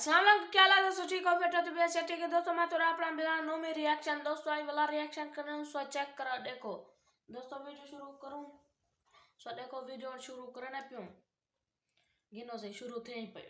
अस्सलाम वालेकुम, क्या हाल है दोस्तों? ठीक हो? बेटा तो बेस्ट ठीक है दोस्तों। मैं तो अपना बिना नो में रिएक्शन दोस्तों आई वाला रिएक्शन करने हूं। सो चेक करा देखो दोस्तों, वीडियो शुरू करूं। सो देखो वीडियो शुरू करने पे गिनो से शुरू थे ही पे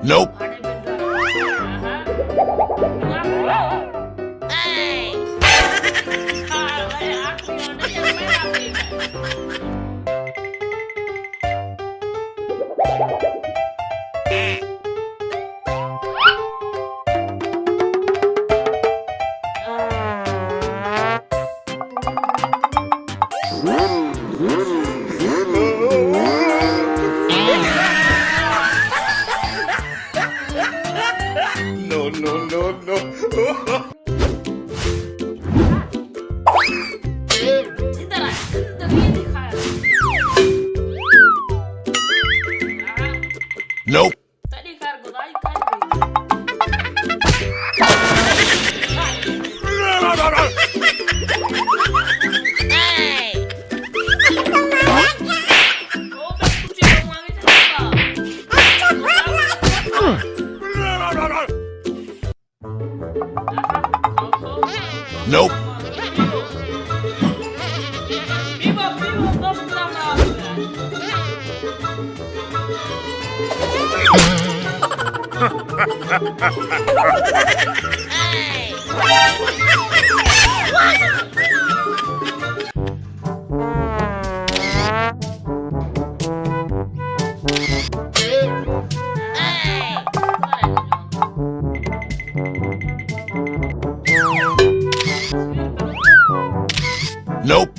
Nope. No. Nope. Tadi kargo tadi Nope. Nope.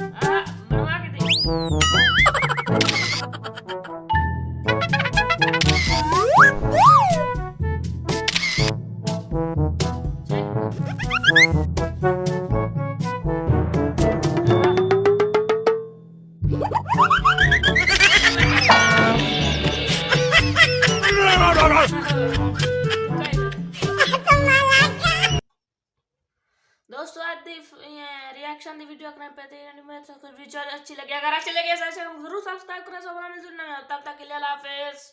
दोस्तों आज रिएक्शन दी वीडियो करने पे वीडियो अच्छी लगी, अगर अच्छी लगी जरूर सब्सक्राइब करें। सब तब तक के लिए अल्लाह हाफिज़।